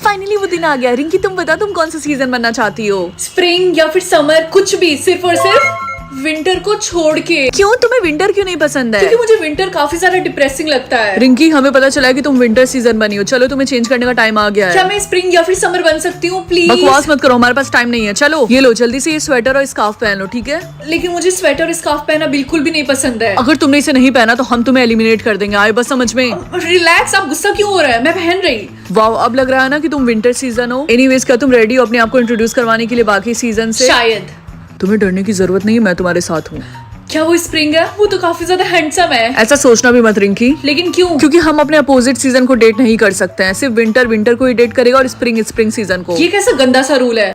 Finally वो दिन आ गया। रिंकी तुम बता, तुम कौन सा सीजन बनना चाहती हो? स्प्रिंग या फिर समर, कुछ भी, सिर्फ और सिर्फ विंटर को छोड़ के। क्यों, तुम्हें विंटर क्यों नहीं पसंद है? क्योंकि मुझे विंटर काफी ज्यादा डिप्रेसिंग लगता है। रिंकी हमें पता चला है कि तुम विंटर सीजन बनी हो। चलो तुम्हें चेंज करने का टाइम आ गया है। क्या मैं स्प्रिंग या फिर समर बन सकती हूँ प्लीज? बकवास मत करो, हमारे पास टाइम नहीं है। चलो ये लो, जल्दी से ये स्वेटर और स्कार्फ पहन लो, ठीक है? लेकिन मुझे स्वेटर और स्कार्फ पहनना बिल्कुल भी नहीं पसंद है। अगर तुमने इसे नहीं पहना तो हम तुम्हें एलिमिनेट कर देंगे। आए बस समझ में? रिलैक्स, आप गुस्सा क्यों हो रहा है? मैं पहन रही। वाओ, अब लग रहा है ना कि तुम विंटर सीजन हो। एनीवेज, क्या तुम रेडी हो अपने आप को इंट्रोड्यूस करवाने के लिए बाकी सीजन से? शायद। तुम्हें डरने की जरूरत नहीं है, मैं तुम्हारे साथ हूँ। क्या वो स्प्रिंग है? वो तो काफी ज्यादा हैंडसम है। ऐसा सोचना भी मत रिंकी। लेकिन क्यों? क्योंकि हम अपने अपोजिट सीजन को डेट नहीं कर सकते हैं। सिर्फ विंटर को ही डेट करेगा और स्प्रिंग सीजन को। ये कैसा गंदा सा रूल है?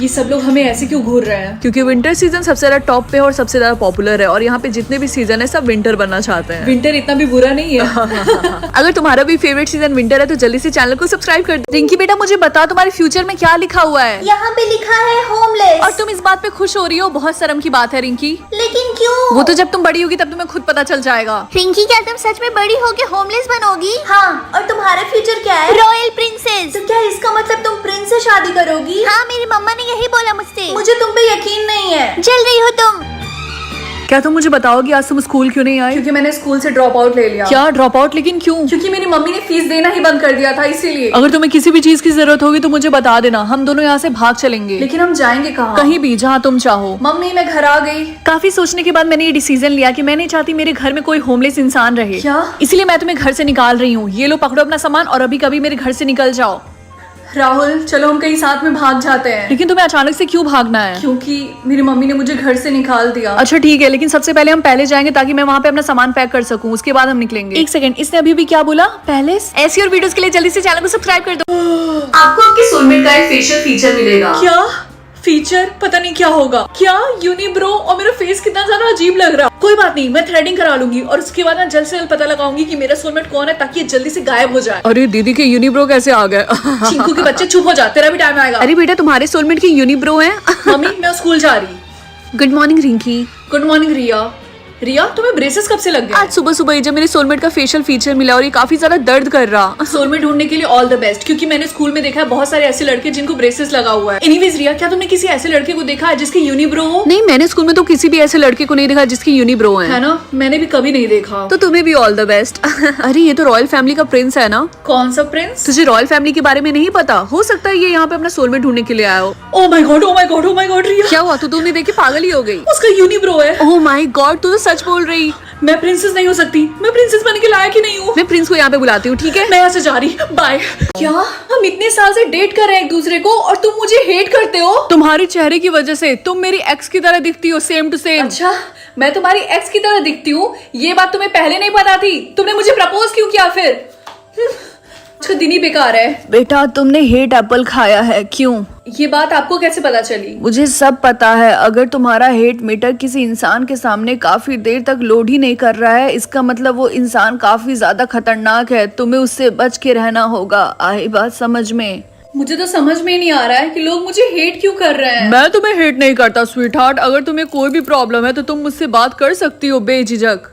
ये सब लोग हमें ऐसे क्यों घूर रहे हैं? क्योंकि विंटर सीजन सबसे ज्यादा टॉप पे और सबसे ज्यादा पॉपुलर है, और यहाँ पे जितने भी सीजन है सब विंटर बनना चाहते हैं। विंटर इतना भी बुरा नहीं है। अगर तुम्हारा भी फेवरेट सीजन विंटर है तो जल्दी से चैनल को सब्सक्राइब कर दो। रिंकी बेटा, मुझे बता तुम्हारे फ्यूचर में क्या लिखा हुआ है? यहाँ पे लिखा है होमलेस। और तुम इस बात पे खुश हो रही हो? बहुत शर्म की बात है रिंकी। लेकिन क्यों? वो तो जब तुम बड़ी होगी तब तुम्हें खुद पता चल जाएगा। रिंकी, क्या तुम सच में बड़ी होके होमलेस बनोगी? हाँ, और तुम्हारा फ्यूचर क्या है? Royal princess. तो क्या इसका मतलब तुम प्रिंस से शादी करोगी? हाँ, मेरी मम्मा ने यही बोला मुझसे। मुझे तुम पे यकीन नहीं है। जल रही हो तुम। क्या तुम मुझे बताओगी आज तुम स्कूल क्यों नहीं आई? क्योंकि मैंने स्कूल से ड्रॉप आउट ले लिया। क्या ड्रॉप आउट? लेकिन क्यों? क्योंकि मेरी मम्मी ने फीस देना ही बंद कर दिया था, इसीलिए। अगर तुम्हें किसी भी चीज की जरूरत होगी तो मुझे बता देना, हम दोनों यहाँ से भाग चलेंगे। लेकिन हम जाएंगे कहाँ? कहीं भी जहाँ तुम चाहो। मम्मी, मैं घर आ गई। काफी सोचने के बाद मैंने ये डिसीजन लिया कि मैं नहीं चाहती मेरे घर में कोई होमलेस इंसान रहे। क्या? इसलिए मैं तुम्हें घर से निकाल रही हूँ। ये लो, पकड़ो अपना सामान और अभी कभी मेरे घर से निकल जाओ। राहुल, चलो हम कहीं साथ में भाग जाते हैं। लेकिन तुम्हें अचानक से क्यों भागना है? क्योंकि मेरी मम्मी ने मुझे घर से निकाल दिया। अच्छा ठीक है, लेकिन सबसे पहले हम पहले जाएंगे ताकि मैं वहाँ पे अपना सामान पैक कर सकूँ, उसके बाद हम निकलेंगे। एक सेकंड, इसने अभी भी क्या बोला? पहले? ऐसी और वीडियोस के लिए जल्दी से चैनल को सब्सक्राइब कर दो। आपको आपके सोलमेट का एक फेशियल फीचर मिलेगा। क्या फीचर? पता नहीं क्या होगा। क्या यूनिब्रो? और मेरा फेस कितना ज्यादा अजीब लग रहा है। कोई बात नहीं, मैं थ्रेडिंग करा लूंगी और उसके बाद मैं जल्द से जल्द पता लगाऊंगी कि मेरा सोलमेट कौन है, ताकि ये जल्दी से गायब हो जाए। अरे दीदी के यूनिब्रो कैसे आ गए? चिंकू के बच्चे चुप हो जा, तेरा भी टाइम आएगा। अरे बेटा, तुम्हारे सोलमेट के यूनिब्रो हैं। मम्मी, मैं स्कूल जा रही। Good morning Rinki. Good morning Riya. Riya, तुम्हें ब्रेसेस कब से लग गए? आज सुबह सुबह ही जब मेरे सोलमेट का फेशियल फीचर मिला और ये काफी ज्यादा दर्द कर रहा। सोलमेट ढूंढने के लिए ऑल द बेस्ट, क्योंकि मैंने स्कूल में देखा है बहुत सारे ऐसे लड़के जिनको ब्रेसेस लगा हुआ है। एनीवेज रिया, क्या तुमने किसी ऐसे लड़के को देखा है जिसके यूनिब्रो हो? नहीं, मैंने स्कूल में तो किसी भी ऐसे लड़के को नहीं देखा जिसकी यूनिब्रो है ना, मैंने भी कभी नहीं देखा। तो तुम्हें भी ऑल द बेस्ट। अरे ये तो रॉयल फैमिली का प्रिंस है ना? कौन सा प्रिंस? तुझे रॉयल फैमिली के बारे में नहीं पता? हो सकता है ये यहाँ पे अपना सोलमेट ढूंढने के लिए आया हो। Oh my god, oh my god, oh my god Riya, क्या हुआ? तू तुमने देख के पागल ही हो गई? उसका यूनिब्रो है। ओह माय गॉड, तू तो सच बोल रही। मैं प्रिंसेस नहीं हो सकती, मैं प्रिंसेस बनने के लायक ही नहीं हूँ। मैं प्रिंस को यहाँ पे बुलाती हूँ, ठीक है? मैं यहाँ से जा रही, बाय। क्या हम इतने साल से डेट कर रहे हैं एक दूसरे को और तुम मुझे हेट करते हो? तुम्हारे चेहरे की वजह से। तुम मेरी एक्स की तरह दिखती हो, सेम टू सेम। अच्छा, मैं तुम्हारी एक्स की तरह दिखती हूँ? ये बात तुम्हें पहले नहीं पता थी? तुमने मुझे प्रपोज क्यों किया फिर? उसका दिन ही बेकार है। बेटा, तुमने हेट एप्पल खाया है। क्यों? ये बात आपको कैसे पता चली? मुझे सब पता है। अगर तुम्हारा हेट मीटर किसी इंसान के सामने काफी देर तक लोड ही नहीं कर रहा है, इसका मतलब वो इंसान काफी ज्यादा खतरनाक है। तुम्हें उससे बच के रहना होगा। आई बात समझ में? मुझे तो समझ में नहीं आ रहा है कि लोग मुझे हेट क्यों कर रहे हैं। मैं तुम्हें हेट नहीं करता स्वीट हार्ट। अगर तुम्हें कोई भी प्रॉब्लम है तो तुम मुझसे बात कर सकती हो बेझिझक।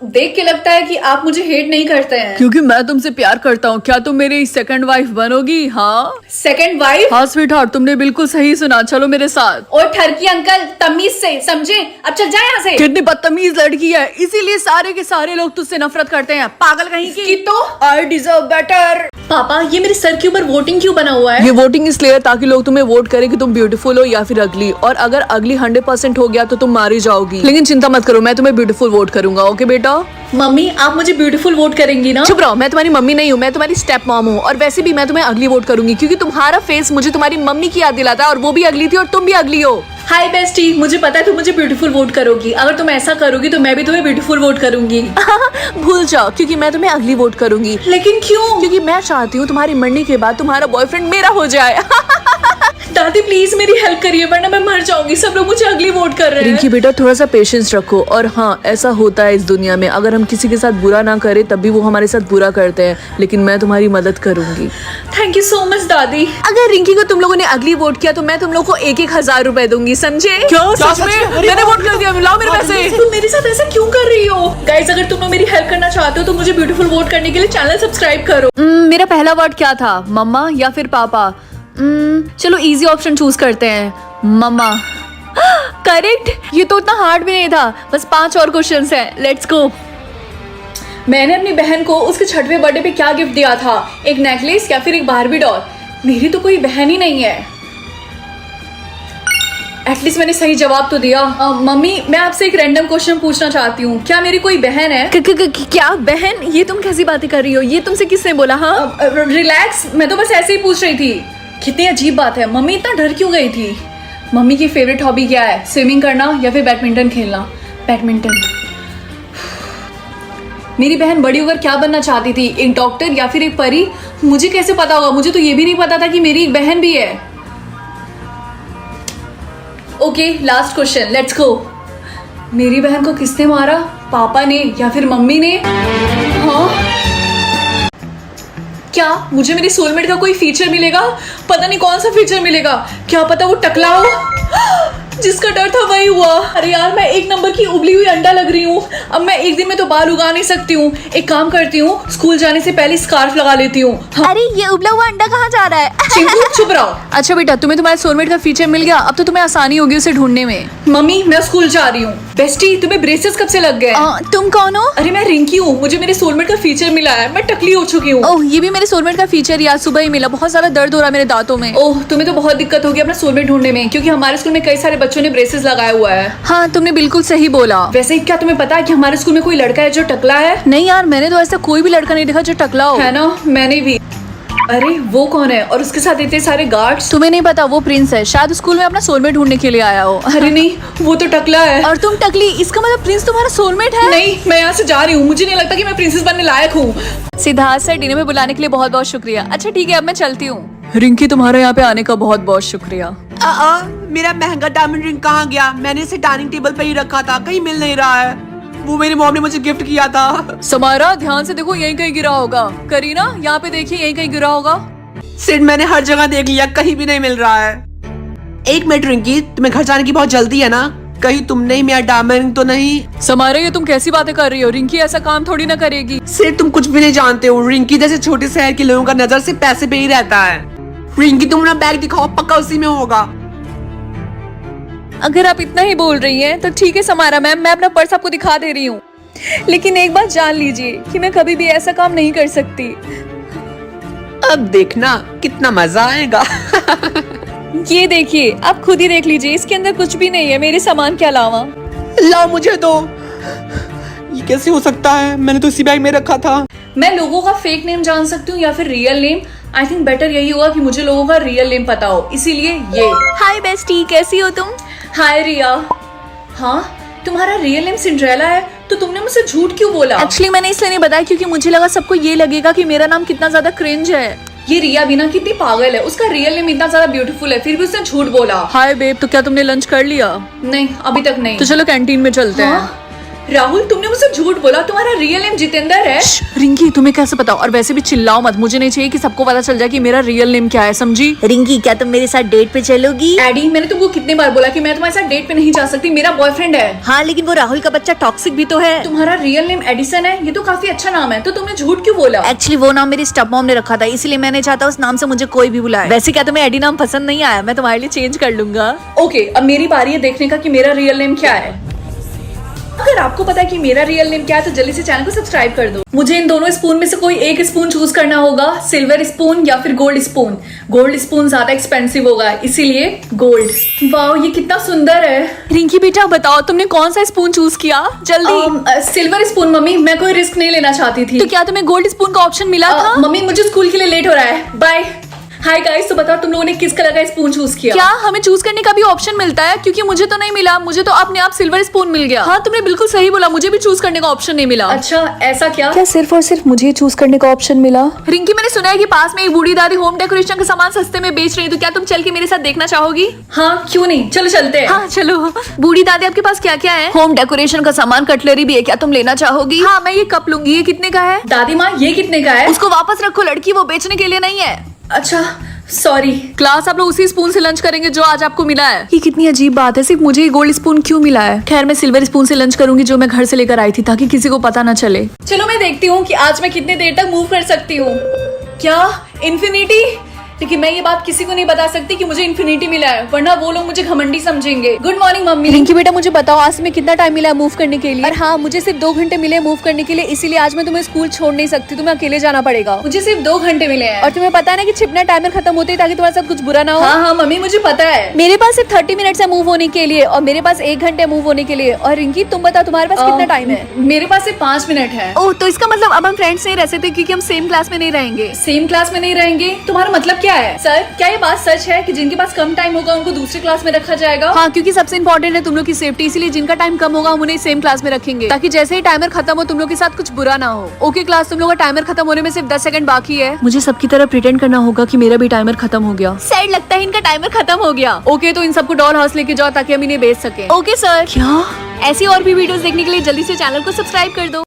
देख के लगता है कि आप मुझे हेट नहीं करते हैं। क्योंकि मैं तुमसे प्यार करता हूँ। क्या तुम मेरी सेकंड वाइफ बनोगी? हाँ, सेकंड वाइफ? हाँ स्वीट हार्ट, तुमने बिल्कुल सही सुना। चलो मेरे साथ। और ठरकी अंकल, तमीज से समझे, अब चल जाए यहाँ से। कितनी बदतमीज लड़की है, इसीलिए सारे के सारे लोग तुझसे नफरत करते हैं। पागल कहीं की। तो आई डिजर्व बेटर। पापा, ये मेरे सर के ऊपर वोटिंग क्यों बना हुआ है? ये वोटिंग इसलिए है ताकि लोग तुम्हें वोट करें कि तुम ब्यूटीफुल हो या फिर अगली। और अगर अगली 100% हो गया तो तुम मारी जाओगी। लेकिन चिंता मत करो, मैं तुम्हें ब्यूटीफुल वोट करूंगा। ओके बेटा? मम्मी, आप मुझे ब्यूटीफुल वोट करेंगी ना? चुप रहो, मैं तुम्हारी मम्मी नहीं हूँ, मैं तुम्हारी स्टेप मॉम हूँ। और वैसे भी मैं तुम्हें अगली वोट करूंगी क्योंकि तुम्हारा फेस मुझे तुम्हारी मम्मी की याद दिलाता है, और वो भी अगली थी और तुम भी अगली हो। हाय बेस्टी, मुझे पता है तुम मुझे ब्यूटीफुल वोट करोगी। अगर तुम ऐसा करोगी तो मैं भी तुम्हें ब्यूटीफुल वोट करूंगी। भूल जाओ, क्योंकि मैं तुम्हें अगली वोट करूंगी। लेकिन क्यों? क्योंकि मैं चाहती हूँ तुम्हारी मरने के बाद तुम्हारा बॉयफ्रेंड मेरा हो जाए। दादी प्लीज मेरी हेल्प करिए वरना मैं मर जाऊंगी, सब लोग मुझे अगली वोट कर रहे हैं। रिंकी बेटा थोड़ा सा पेशेंस रखो, और हाँ ऐसा होता है इस दुनिया में, अगर हम किसी के साथ बुरा ना करें तब भी वो हमारे साथ बुरा करते हैं, लेकिन मैं तुम्हारी मदद करूंगी। थैंक यू सो मच दादी। अगर रिंकी को तुम लोगों ने अगली वोट किया तो मैं तुम लोग को 1,000 रुपए दूंगी, समझे? क्या सच में? मैंने वोट कर दिया, लाओ मेरे पैसे। तुम मेरे साथ ऐसा क्यों कर रही हो? गाइस अगर तुम लोग मेरी हेल्प करना चाहते हो तो मुझे ब्यूटीफुल वोट करने के लिए चैनल सब्सक्राइब करो। मेरा पहला वर्ड क्या था, मम्मा या फिर पापा? चलो इजी ऑप्शन चूज करते हैं, मम्मा। करेक्ट, ये तो उतना हार्ड भी नहीं था, बस 5 और क्वेश्चंस हैं, लेट्स गो। मैंने अपनी बहन को उसके 6वें बर्थडे पे क्या गिफ्ट दिया था? एक नेकलेस या फिर एक बारबी डॉल? मेरी तो कोई बहन ही नहीं है। एटलीस्ट मैंने सही जवाब तो दिया। मम्मी मैं आपसे एक रैंडम क्वेश्चन पूछना चाहती हूँ, क्या मेरी कोई बहन है? क्या बहन? ये तुम कैसी बातें कर रही हो? ये तुमसे किसने बोला? हाँ रिलैक्स, मैं तो बस ऐसे ही पूछ रही थी। कितनी अजीब बात है, मम्मी इतना डर क्यों गई थी? मम्मी की फेवरेट हॉबी क्या है? स्विमिंग करना या फिर बैडमिंटन खेलना? बैडमिंटन। मेरी बहन बड़ी होकर क्या बनना चाहती थी? एक डॉक्टर या फिर एक परी? मुझे कैसे पता होगा? मुझे तो ये भी नहीं पता था कि मेरी एक बहन भी है। Okay last question, let's go. मेरी बहन को किसने मारा? पापा ने या फिर मम्मी ने? हाँ, क्या मुझे मेरी सोलमेट का कोई फीचर मिलेगा? पता नहीं कौन सा फीचर मिलेगा, क्या पता वो टकला हो। जिसका डर था वही हुआ। अरे यार मैं एक नंबर की उबली हुई अंडा लग रही हूँ। अब मैं एक दिन में तो बाल उगा नहीं सकती हूँ। एक काम करती हूँ, स्कूल जाने से पहले स्कार्फ लगा लेती हूँ। हाँ। अरे ये उबला हुआ अंडा कहाँ जा रहा है? चिंकू चुप रहो। अच्छा बेटा, तुम्हें तुम्हारे सोलमेट का फीचर मिल गया, अब तो तुम्हें आसानी होगी उसे ढूंढने में। मम्मी मैं स्कूल जा रही हूँ। बेस्टी तुम्हें ब्रेसेस कब से लग गए? तुम कौन हो? अरे मैं रिंकी हूँ, मुझे मेरे सोलमेट का फीचर मिला है, मैं टकली हो चुकी हूँ। ओह ये भी मेरे सोलमेट का फीचर यार सुबह ही मिला, बहुत ज्यादा दर्द हो रहा है मेरे दांतों में। ओह तुम्हें तो बहुत दिक्कत होगी अपना सोलमेट ढूंढने में, क्योंकि हमारे स्कूल में कई सारे बच्चों ने ब्रेसेस लगाया हुआ है। हाँ तुमने बिल्कुल सही बोला। वैसे क्या तुम्हें पता है कि हमारे स्कूल में कोई लड़का है जो टकला है? नहीं यार, मैंने तो ऐसा कोई भी लड़का नहीं देखा जो टकला हो। है ना, मैंने भी। अरे वो कौन है और उसके साथ इतने सारे गार्ड्स? तुम्हें नहीं पता, वो प्रिंस है, शायद स्कूल में अपना सोलमेट ढूंढने के लिए आया हो। अरे नहीं, वो तो टकला है। और तुम टकली, इसका मतलब प्रिंस तुम्हारा सोलमेट है? नहीं, मैं यहाँ से जा रही हूँ, मुझे नहीं लगता कि मैं प्रिंसेस बनने लायक हूँ। सिद्धार्थ सर डिनर में बुलाने के लिए बहुत बहुत शुक्रिया। अच्छा ठीक है, अब मैं चलती हूँ। रिंकी तुम्हारे यहाँ पे आने का बहुत बहुत शुक्रिया। मेरा महंगा डायमंड रिंग कहाँ गया? मैंने इसे डाइनिंग टेबल पे ही रखा था, कहीं मिल नहीं रहा है। वो मेरी मॉम ने मुझे गिफ्ट किया था। समारा ध्यान से देखो, यहीं कहीं गिरा होगा। करीना यहाँ पे देखिए, यहीं कहीं गिरा होगा। सिड मैंने हर जगह देख लिया, कहीं भी नहीं मिल रहा है। एक मिनट रिंकी, तुम्हें घर जाने की बहुत जल्दी है ना? कहीं तुमने ही मेरा डायमंड रिंग तो नहीं? समारा ये तुम कैसी बातें कर रही हो? रिंकी ऐसा काम थोड़ी ना करेगी। सिड तुम कुछ भी नहीं जानते हो, रिंकी जैसे छोटे शहर के लोगों का नजर से पैसे पे ही रहता है। रिंकी तुम अपना बैग दिखाओ, पक्का उसी में होगा। अगर आप इतना ही बोल रही हैं तो ठीक है समारा मैम, मैं अपना पर्स आपको दिखा दे रही हूँ, लेकिन एक बात जान लीजिए कि मैं कभी भी ऐसा काम नहीं कर सकती। अब देखना कितना मजा आएगा। ये देखिए, आप खुद ही देख लीजिए, इसके अंदर कुछ भी नहीं है मेरे सामान के अलावा। लाओ मुझे दो। ये कैसे हो सकता है? मैंने तो इसी बैग में रखा था। मैं लोगों का फेक नेम जान सकती हूँ या फिर real name? I think better यही होगा कि मुझे लोगों का रियल नेम पता हो, इसीलिए ये। हाय बेस्टी, कैसी हो तुम? हाय रिया। हाँ तुम्हारा रियल नेम सिंड्रेला है, तो तुमने मुझसे झूठ क्यों बोला? एक्चुअली मैंने इसलिए नहीं बताया क्योंकि मुझे लगा सबको ये लगेगा कि मेरा नाम कितना ज्यादा क्रिंज है। ये रिया बिना कितनी पागल है, उसका रियल नेम इतना ज्यादा ब्यूटीफुल है, फिर भी उसने झूठ बोला। हाय बेब, तो क्या तुमने लंच कर लिया? नहीं अभी तक नहीं। तो चलो कैंटीन में चलते हैं। राहुल तुमने मुझसे झूठ बोला, तुम्हारा रियल नेम जितेंद्र है। रिंकी तुम्हें कैसे पता? और वैसे भी चिल्लाओ मत, मुझे नहीं चाहिए कि सबको पता चल जाए कि मेरा रियल नेम क्या है, समझी? रिंकी क्या तुम मेरे साथ डेट पे चलोगी? एडी मैंने तुमको कितने बार बोला कि मैं तुम्हारे साथ डेट पे नहीं जा सकती, मेरा बॉयफ्रेंड है। हाँ लेकिन वो राहुल का बच्चा टॉक्सिक भी तो है। तुम्हारा रियल नेम एडिसन है, ये तो काफी अच्छा नाम है, तो तुमने झूठ क्यों बोला? एक्चुअली वो नाम मेरी स्टep मॉम ने रखा था, इसलिए मैं नहीं चाहता उस नाम से मुझे कोई भी बुलाए। वैसे क्या तुम्हें एडी नाम पसंद नहीं आया? मैं तुम्हारे लिए चेंज कर लूंगा। ओके अब मेरी बारी है देखने का कि मेरा रियल नेम क्या है। अगर आपको पता है कि मेरा रियल नेम क्या है तो जल्दी से चैनल को सब्सक्राइब कर दो। मुझे इन दोनों स्पून में से कोई एक स्पून चूज करना होगा, सिल्वर स्पून या फिर गोल्ड स्पून। गोल्ड स्पून ज्यादा एक्सपेंसिव होगा, इसीलिए गोल्ड। वाओ ये कितना सुंदर है। रिंकी बेटा बताओ, तुमने कौन सा स्पून चूज किया? जल्दी। सिल्वर स्पून मम्मी, मैं कोई रिस्क नहीं लेना चाहती थी। तो क्या तुम्हें गोल्ड स्पून का ऑप्शन मिला था? मम्मी मुझे स्कूल के लिए लेट हो रहा है, बाय। हाय गाइस, तो बताओ तुम लोगों ने किस कलर का स्पून चूज किया? क्या हमें चूज करने का भी ऑप्शन मिलता है? क्योंकि मुझे तो नहीं मिला, मुझे तो अपने आप सिल्वर स्पून मिल गया। हाँ तुमने बिल्कुल सही बोला, मुझे भी चूज करने का ऑप्शन नहीं मिला। अच्छा ऐसा क्या? क्या सिर्फ और सिर्फ मुझे चूज करने का ऑप्शन मिला? रिंकी, मैंने सुना है कि पास में एक बूढ़ी दादी होम डेकोरेशन का सामान सस्ते में बेच रही है, तो क्या तुम चल के मेरे साथ देखना चाहोगी? हाँ क्यों नहीं, चलो चलते हैं। हाँ चलो। बूढ़ी दादी आपके पास क्या क्या है? होम डेकोरेशन का सामान, कटलरी भी है, क्या तुम लेना चाहोगी? हाँ मैं ये कप लूंगी। ये कितने का है? दादी माँ ये कितने का है? उसको वापस रखो लड़की, वो बेचने के लिए नहीं है। अच्छा सॉरी। क्लास, आप लोग उसी स्पून से लंच करेंगे जो आज आपको मिला है। ये कितनी अजीब बात है, सिर्फ मुझे ही गोल्ड स्पून क्यों मिला है? खैर मैं सिल्वर स्पून से लंच करूंगी जो मैं घर से लेकर आई थी, ताकि किसी को पता न चले। चलो मैं देखती हूँ कि आज मैं कितने देर तक मूव कर सकती हूँ। क्या इन्फिनिटी? लेकिन मैं ये बात किसी को नहीं बता सकती कि मुझे इन्फिनिटी मिला है, वरना वो लोग मुझे घमंडी समझेंगे। Good morning mummy. रिंकी बेटा, मुझे बताओ आज में कितना टाइम मिला है मूव करने के लिए? और हाँ, मुझे सिर्फ 2 घंटे मिले मूव करने के लिए, इसीलिए आज मैं तुम्हें स्कूल छोड़ नहीं सकती, तुम्हें अकेले जाना पड़ेगा। मुझे सिर्फ 2 घंटे मिले हैं। और तुम्हें पता है ना कि छिपना टाइमर खत्म होते ही, ताकि तुम्हारे साथ कुछ बुरा ना हो। हाँ हाँ मम्मी मुझे पता है। मेरे पास सिर्फ 30 मिनट है मूव होने के लिए, और मेरे पास 1 घंटे मूव होने के लिए। और रिंकी तुम बताओ तुम्हारे पास कितना टाइम है? मेरे पास सिर्फ 5 मिनट है। ओह, तो इसका मतलब अब हम फ्रेंड्स नहीं रह सकते, क्योंकि हम सेम क्लास में नहीं रहेंगे। सेम क्लास में नहीं रहेंगे? तुम्हारा मतलब क्या है? सर क्या ये बात सच है कि जिनके पास कम टाइम होगा उनको दूसरी क्लास में रखा जाएगा? हाँ, क्योंकि सबसे इम्पोर्टेंट है तुम लोग की सेफ्टी, इसलिए जिनका टाइम कम होगा हम उन्हें सेम क्लास में रखेंगे, ताकि जैसे ही टाइमर खत्म हो तुम लोग के साथ कुछ बुरा ना हो। ओके क्लास, तुम लोग का टाइमर खत्म होने में सिर्फ 10 सेकंड बाकी है। मुझे सबकी तरह प्रिटेंड करना होगा कि मेरा भी टाइमर खत्म हो गया। सैड लगता है इनका टाइमर खत्म हो गया। ओके, तो इन सबको डॉल हाउस लेके जाओ ताकि हम इन्हें बेच सके। Okay sir. क्या? ऐसी और भी वीडियोस देखने के लिए जल्दी से चैनल को सब्सक्राइब कर दो।